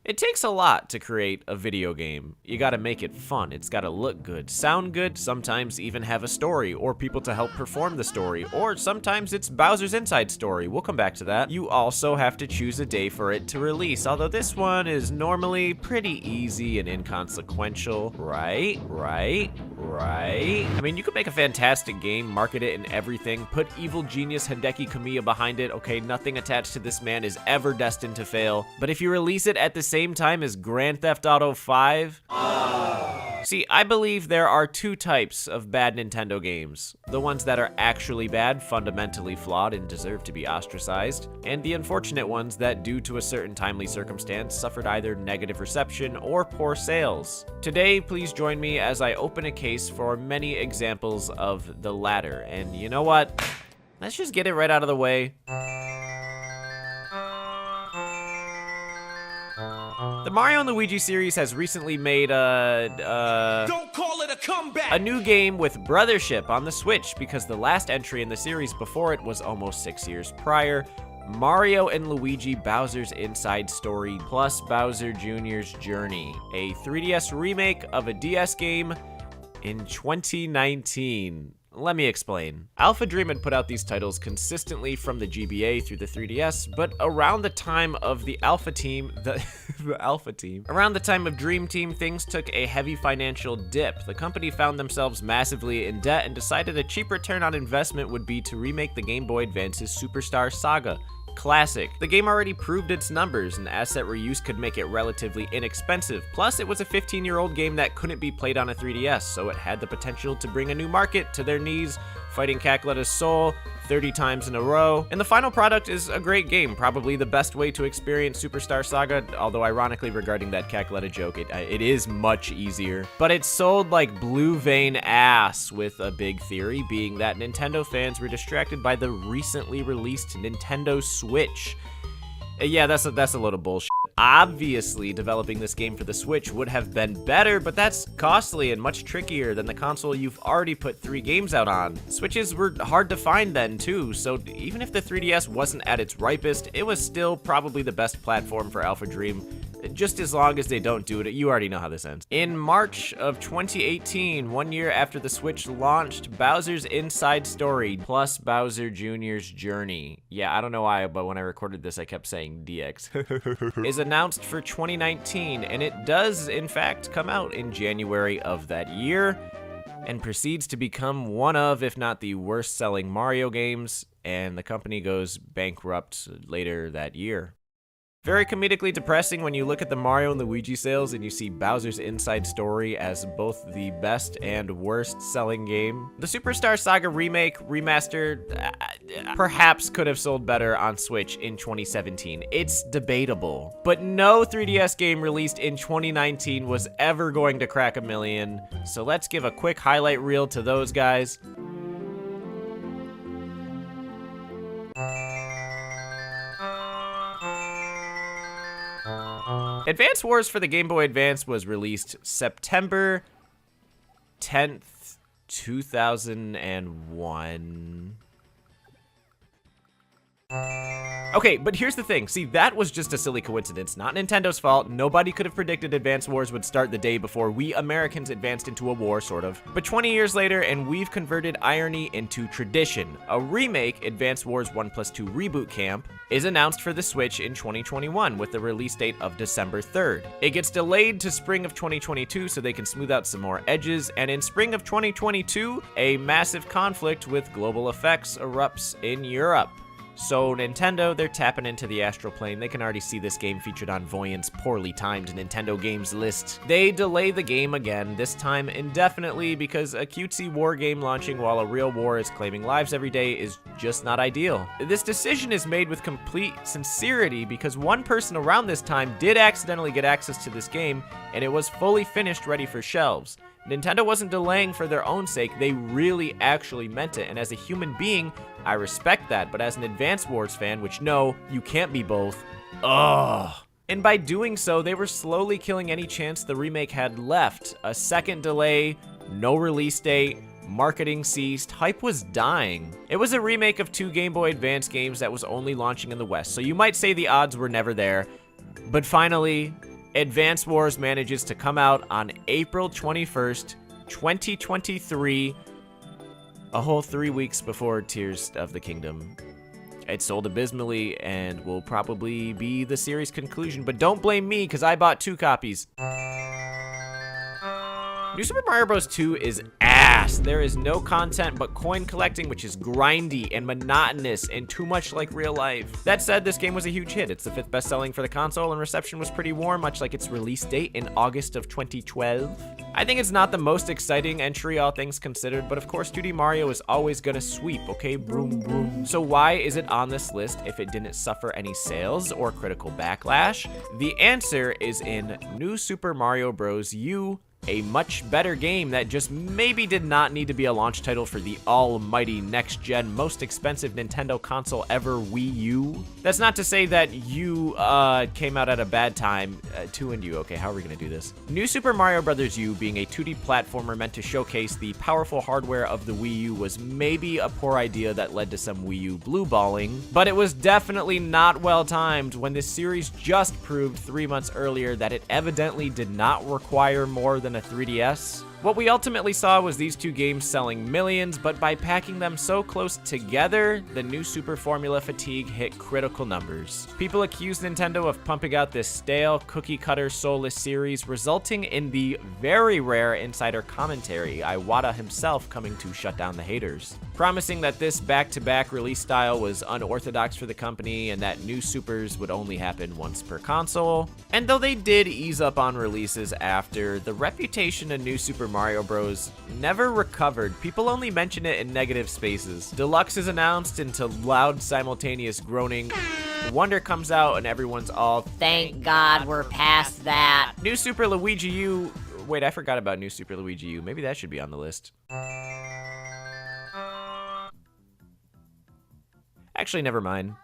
It takes a lot to create a video game. You gotta make it fun, it's gotta look good, sound good, sometimes even have a story, or people to help perform the story, or sometimes it's Bowser's Inside Story. We'll come back to that. You also have to choose a day for it to release, although this one is normally pretty easy and inconsequential. Right? I mean, you could make a fantastic game, market it and everything, put evil genius Hideki Kamiya behind it. Okay, nothing attached to this man is ever destined to fail. But if you release it at the same time as Grand Theft Auto 5? See, I believe there are two types of bad Nintendo games. The ones that are actually bad, fundamentally flawed, and deserve to be ostracized, and the unfortunate ones that, due to a certain timely circumstance, suffered either negative reception or poor sales. Today, please join me as I open a case for many examples of the latter, and you know what? Let's just get it right out of the way. The Mario and Luigi series has recently made Don't call it a comeback! a new game with Brothership on the Switch because the last entry in the series before it was almost 6 years prior. Mario and Luigi Bowser's Inside Story plus Bowser Jr.'s Journey, a 3DS remake of a DS game in 2019. Let me explain. Alpha Dream had put out these titles consistently from the GBA through the 3DS, but around the time of the Alpha Team, around the time of Dream Team, things took a heavy financial dip. The company found themselves massively in debt and decided a cheap return on investment would be to remake the Game Boy Advance's Superstar Saga. Classic. The game already proved its numbers, and asset reuse could make it relatively inexpensive. Plus, it was a 15-year-old game that couldn't be played on a 3DS, so it had the potential to bring a new market to their knees, fighting Cackleta's soul 30 times in a row. And the final product is a great game, probably the best way to experience Superstar Saga, although ironically regarding that Cackleta joke, it is much easier. But it's sold like blue vein ass, with a big theory being that Nintendo fans were distracted by the recently released Nintendo Switch. Yeah, that's a load of bullshit. Obviously, developing this game for the Switch would have been better, but that's costly and much trickier than the console you've already put 3 games out on. Switches were hard to find then too, so even if the 3DS wasn't at its ripest, it was still probably the best platform for Alpha Dream, just as long as they don't do it. You already know how this ends. In March of 2018, 1 year after the Switch launched, Bowser's Inside Story plus Bowser Jr.'s Journey. Yeah, I don't know why, but when I recorded this, I kept saying DX. Is announced for 2019, and it does, in fact, come out in January of that year, and proceeds to become one of, if not the worst-selling Mario games, and the company goes bankrupt later that year. Very comedically depressing when you look at the Mario and Luigi sales and you see Bowser's Inside Story as both the best and worst selling game. The Superstar Saga remake, remaster, perhaps could have sold better on Switch in 2017. It's debatable. But no 3DS game released in 2019 was ever going to crack 1 million. So let's give a quick highlight reel to those guys. Advance Wars for the Game Boy Advance was released September 10th, 2001. Okay, but here's the thing. See, that was just a silly coincidence. Not Nintendo's fault. Nobody could have predicted Advance Wars would start the day before we Americans advanced into a war, sort of. But 20 years later, and we've converted irony into tradition. A remake, Advance Wars 1+2 Reboot Camp, is announced for the Switch in 2021 with the release date of December 3rd. It gets delayed to spring of 2022 so they can smooth out some more edges, and in spring of 2022, a massive conflict with global effects erupts in Europe. So Nintendo, they're tapping into the astral plane. They can already see this game featured on Voyant's poorly timed Nintendo games list. They delay the game again, this time indefinitely, because a cutesy war game launching while a real war is claiming lives every day is just not ideal. This decision is made with complete sincerity because one person around this time did accidentally get access to this game, and it was fully finished, ready for shelves. Nintendo wasn't delaying for their own sake, they really actually meant it, and as a human being, I respect that, but as an Advance Wars fan, which no, you can't be both, ugh. And by doing so, they were slowly killing any chance the remake had left. A second delay, no release date, marketing ceased, hype was dying. It was a remake of 2 Game Boy Advance games that was only launching in the West, so you might say the odds were never there, but finally, Advance Wars manages to come out on April 21st, 2023, a whole 3 weeks before Tears of the Kingdom. It sold abysmally and will probably be the series' conclusion, but don't blame me because I bought 2 copies. New Super Mario Bros. 2 is ass. There is no content but coin collecting, which is grindy and monotonous and too much like real life. That said, this game was a huge hit. It's the 5th best-selling for the console, and reception was pretty warm, much like its release date in August of 2012. I think it's not the most exciting entry, all things considered, but of course 2D Mario is always gonna sweep, okay? Broom, broom. So why is it on this list if it didn't suffer any sales or critical backlash? The answer is in New Super Mario Bros. U, a much better game that just maybe did not need to be a launch title for the almighty next-gen, most expensive Nintendo console ever, Wii U. That's not to say that U came out at a bad time. 2 and U, okay, how are we gonna do this? New Super Mario Bros. U being a 2D platformer meant to showcase the powerful hardware of the Wii U was maybe a poor idea that led to some Wii U blue balling, but it was definitely not well timed when this series just proved 3 months earlier that it evidently did not require more than a 3DS. What we ultimately saw was these 2 games selling millions, but by packing them so close together, the new Super formula fatigue hit critical numbers. People accused Nintendo of pumping out this stale, cookie-cutter, soulless series, resulting in the very rare insider commentary, Iwata himself coming to shut down the haters, promising that this back-to-back release style was unorthodox for the company and that new Supers would only happen once per console. And though they did ease up on releases after, the reputation of New Super Mario Bros. Never recovered. People only mention it in negative spaces. Deluxe is announced into loud simultaneous groaning. Wonder comes out and everyone's all, thank God we're past that. New Super Luigi U. Wait, I forgot about New Super Luigi U. Maybe that should be on the list. Actually, never mind.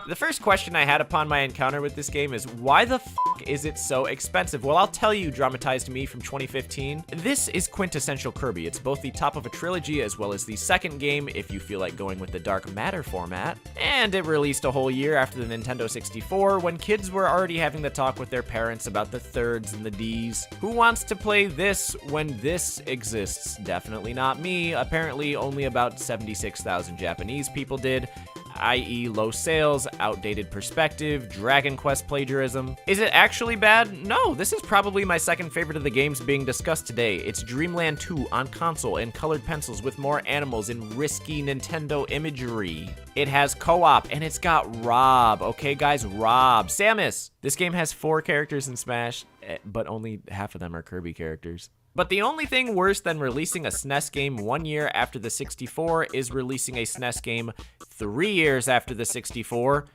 The first question I had upon my encounter with this game is, why the f is it so expensive? Well, I'll tell you, Dramatized Me from 2015. This is quintessential Kirby. It's both the top of a trilogy as well as the second game if you feel like going with the Dark Matter format. And it released a whole year after the Nintendo 64 when kids were already having the talk with their parents about the thirds and the Ds. Who wants to play this when this exists? Definitely not me. Apparently only about 76,000 Japanese people did, i.e. low sales, outdated perspective, Dragon Quest plagiarism. Is it actually bad? No, this is probably my second favorite of the games being discussed today. It's Dreamland 2 on console in colored pencils with more animals and risky Nintendo imagery. It has co-op and it's got Rob, okay guys, Rob. Samus! This game has 4 characters in Smash, but only half of them are Kirby characters. But the only thing worse than releasing a SNES game 1 year after the 64 is releasing a SNES game 3 years after the 64,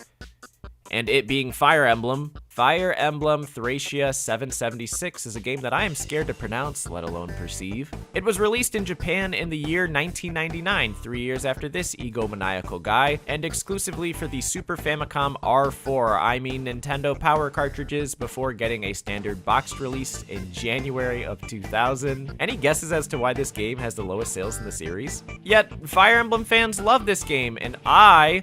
and it being Fire Emblem. Fire Emblem Thracia 776 is a game that I am scared to pronounce, let alone perceive. It was released in Japan in the year 1999, 3 years after this egomaniacal guy, and exclusively for the Super Famicom R4, I mean Nintendo Power cartridges, before getting a standard boxed release in January of 2000. Any guesses as to why this game has the lowest sales in the series? Yet, Fire Emblem fans love this game, and I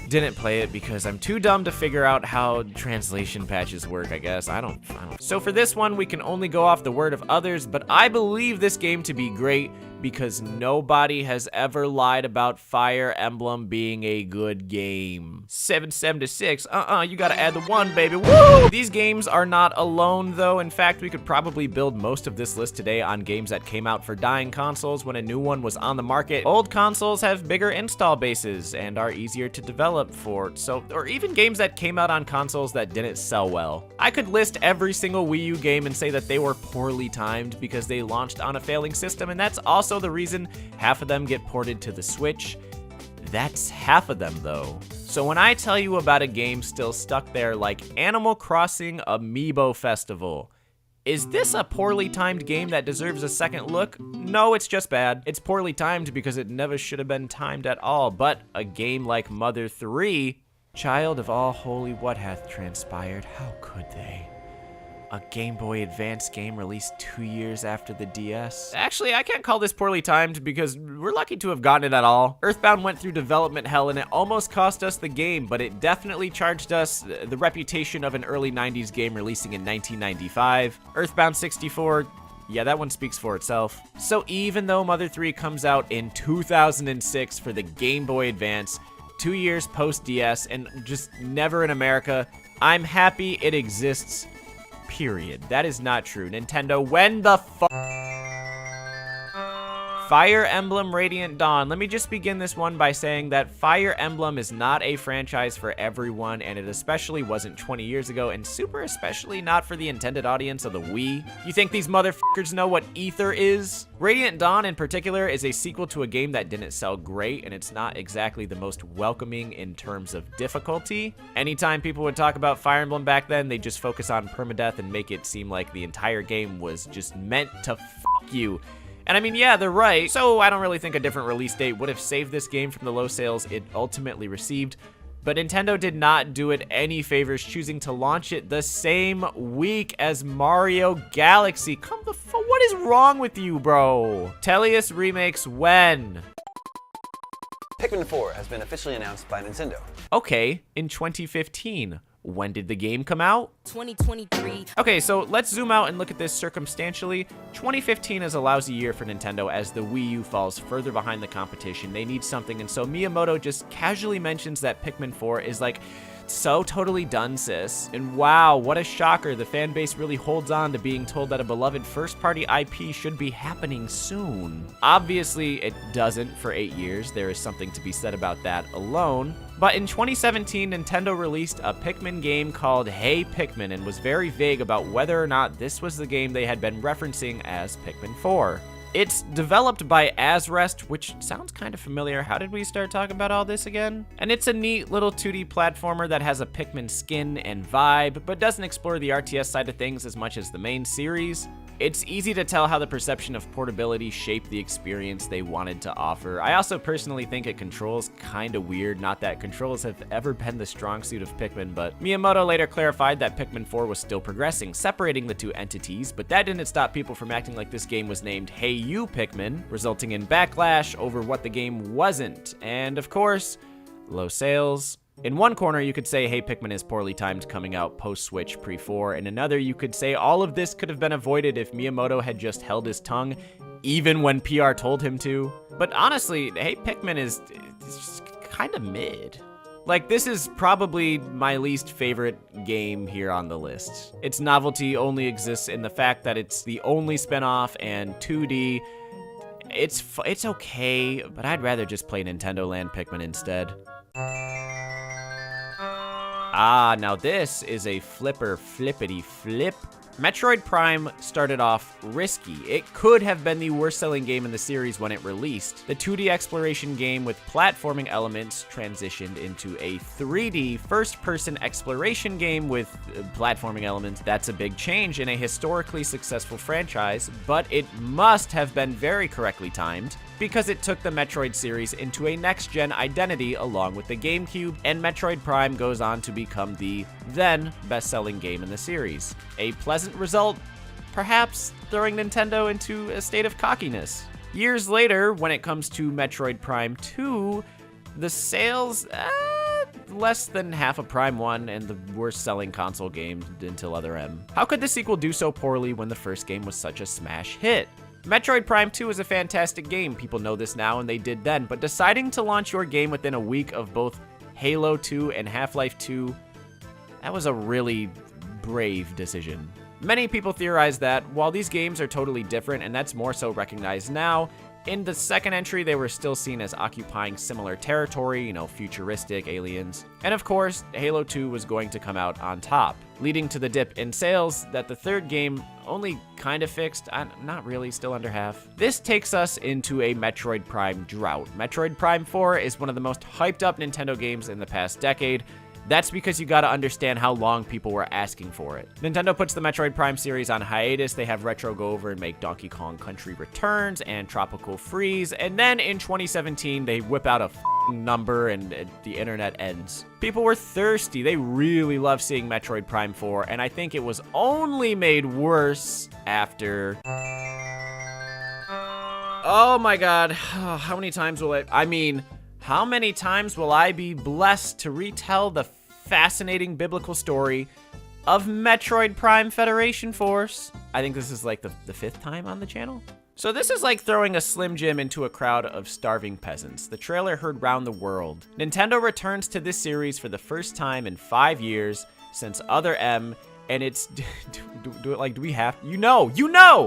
didn't play it because I'm too dumb to figure out how translation patches work, I guess. I don't. So for this one, we can only go off the word of others, but I believe this game to be great because nobody has ever lied about Fire Emblem being a good game. 776, you gotta add the 1, baby, woo! These games are not alone, though. In fact, we could probably build most of this list today on games that came out for dying consoles when a new one was on the market. Old consoles have bigger install bases and are easier to develop for, or even games that came out on consoles that didn't sell well. I could list every single Wii U game and say that they were poorly timed because they launched on a failing system, and that's also the reason half of them get ported to the Switch. That's half of them, though. So when I tell you about a game still stuck there like Animal Crossing Amiibo Festival, is this a poorly timed game that deserves a second look? No, it's just bad. It's poorly timed because it never should have been timed at all, but a game like Mother 3, child of all holy, what hath transpired? How could they? A Game Boy Advance game released 2 years after the DS. Actually, I can't call this poorly timed because we're lucky to have gotten it at all. Earthbound went through development hell and it almost cost us the game, but it definitely charged us the reputation of an early 90s game releasing in 1995. Earthbound 64, yeah, that one speaks for itself. So even though Mother 3 comes out in 2006 for the Game Boy Advance, 2 years post-DS and just never in America, I'm happy it exists. Period. That is not true. Nintendo, when the Fire Emblem Radiant Dawn. Let me just begin this one by saying that Fire Emblem is not a franchise for everyone, and it especially wasn't 20 years ago, and super especially not for the intended audience of the Wii. You think these motherfuckers know what Ether is? Radiant Dawn in particular is a sequel to a game that didn't sell great, and it's not exactly the most welcoming in terms of difficulty. Anytime people would talk about Fire Emblem back then, they just focus on permadeath and make it seem like the entire game was just meant to fuck you. And I mean, yeah, they're right. So I don't really think a different release date would have saved this game from the low sales it ultimately received. But Nintendo did not do it any favors, choosing to launch it the same week as Mario Galaxy. What is wrong with you, bro? Tellius remakes when? Pikmin 4 has been officially announced by Nintendo. Okay, in 2015. When did the game come out? 2023. Okay, so let's zoom out and look at this circumstantially. 2015 is a lousy year for Nintendo as the Wii U falls further behind the competition. They need something, and so Miyamoto just casually mentions that Pikmin 4 is like, so totally done, sis. And wow, what a shocker. The fan base really holds on to being told that a beloved first-party IP should be happening soon. Obviously, it doesn't for 8 years. There is something to be said about that alone. But in 2017, Nintendo released a Pikmin game called Hey Pikmin and was very vague about whether or not this was the game they had been referencing as Pikmin 4. It's developed by Asrest, which sounds kind of familiar. How did we start talking about all this again? And it's a neat little 2D platformer that has a Pikmin skin and vibe, but doesn't explore the RTS side of things as much as the main series. It's easy to tell how the perception of portability shaped the experience they wanted to offer. I also personally think it controls kind of weird, not that controls have ever been the strong suit of Pikmin, but Miyamoto later clarified that Pikmin 4 was still progressing, separating the two entities, but that didn't stop people from acting like this game was named Hey You Pikmin, resulting in backlash over what the game wasn't, and of course, low sales. In one corner, you could say Hey Pikmin is poorly timed coming out post-Switch pre-4. In another, you could say all of this could have been avoided if Miyamoto had just held his tongue, even when PR told him to. But honestly, Hey Pikmin is kind of mid. Like, this is probably my least favorite game here on the list. Its novelty only exists in the fact that it's the only spin-off and 2D. It's okay, but I'd rather just play Nintendo Land Pikmin instead. Ah, now this is a flippity flip. Metroid Prime started off risky. It could have been the worst-selling game in the series when it released. The 2D exploration game with platforming elements transitioned into a 3D first-person exploration game with platforming elements. That's a big change in a historically successful franchise, but it must have been very correctly timed, because it took the Metroid series into a next-gen identity along with the GameCube, and Metroid Prime goes on to become the then best-selling game in the series. A pleasant result, perhaps throwing Nintendo into a state of cockiness. Years later, when it comes to Metroid Prime 2, the sales, less than half of Prime 1 and the worst-selling console game until Other M. How could the sequel do so poorly when the first game was such a smash hit? Metroid Prime 2 is a fantastic game, people know this now and they did then, but deciding to launch your game within a week of both Halo 2 and Half-Life 2, that was a really brave decision. Many people theorize that while these games are totally different, and that's more so recognized now, in the second entry, they were still seen as occupying similar territory, futuristic aliens. And of course, Halo 2 was going to come out on top, leading to the dip in sales that the third game only kind of fixed, not really, still under half. This takes us into a Metroid Prime drought. Metroid Prime 4 is one of the most hyped up Nintendo games in the past decade. That's because you gotta understand how long people were asking for it. Nintendo puts the Metroid Prime series on hiatus. They have Retro go over and make Donkey Kong Country Returns and Tropical Freeze, and then in 2017, they whip out a number and the internet ends. People were thirsty. They really love seeing Metroid Prime 4, and I think it was only made worse after... Oh my god, how many times will how many times will I be blessed to retell the fascinating biblical story of Metroid Prime Federation Force? I think this is like the 5th time on the channel. So this is like throwing a Slim Jim into a crowd of starving peasants. The trailer heard round the world. Nintendo returns to this series for the first time in 5 years since Other M, and it's, do we have, you know,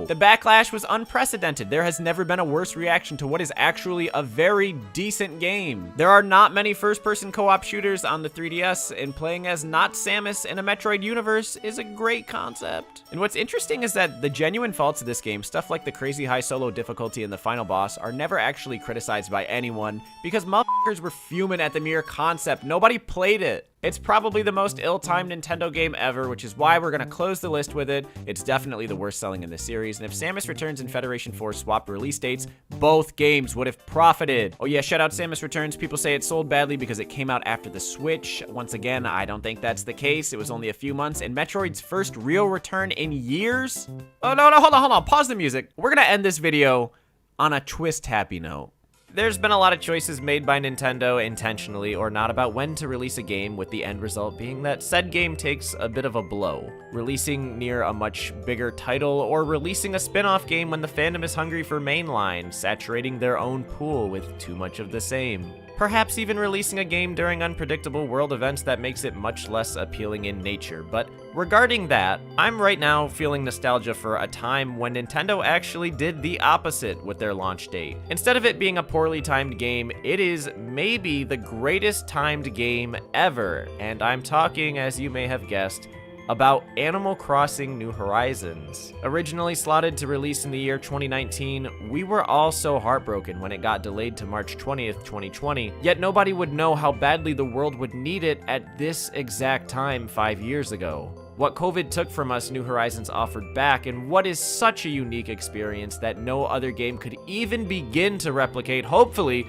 the backlash was unprecedented. There has never been a worse reaction to what is actually a very decent game. There are not many first-person co-op shooters on the 3DS, and playing as not Samus in a Metroid universe is a great concept. And what's interesting is that the genuine faults of this game, stuff like the crazy high solo difficulty in the final boss, are never actually criticized by anyone because motherfuckers were fuming at the mere concept. Nobody played it. It's probably the most ill-timed Nintendo game ever, which is why we're gonna close the list with it. It's definitely the worst selling in the series, and if Samus Returns and Federation Force swapped release dates, both games would have profited. Oh yeah, shout out Samus Returns. People say it sold badly because it came out after the Switch. Once again, I don't think that's the case. It was only a few months, and Metroid's first real return in years? Oh no, hold on, pause the music. We're gonna end this video on a twist-happy note. There's been a lot of choices made by Nintendo, intentionally or not, about when to release a game, with the end result being that said game takes a bit of a blow. Releasing near a much bigger title, or releasing a spin-off game when the fandom is hungry for mainline, saturating their own pool with too much of the same. Perhaps even releasing a game during unpredictable world events that makes it much less appealing in nature. But regarding that, I'm right now feeling nostalgia for a time when Nintendo actually did the opposite with their launch date. Instead of it being a poorly timed game, it is maybe the greatest timed game ever. And I'm talking, as you may have guessed, about Animal Crossing New Horizons. Originally slotted to release in the year 2019, we were all so heartbroken when it got delayed to March 20th, 2020, yet nobody would know how badly the world would need it at this exact time 5 years ago. What COVID took from us, New Horizons offered back, and what is such a unique experience that no other game could even begin to replicate. Hopefully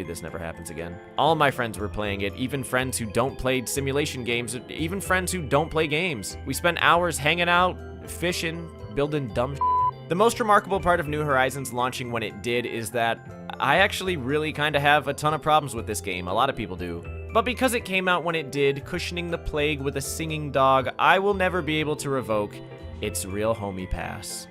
this never happens again. All my friends were playing it, even friends who don't play simulation games, even friends who don't play games. We spent hours hanging out, fishing, building dumb shit. The most remarkable part of New Horizons launching when it did is that I actually really kind of have a ton of problems with this game. A lot of people do. But because it came out when it did, cushioning the plague with a singing dog, I will never be able to revoke its real homie pass.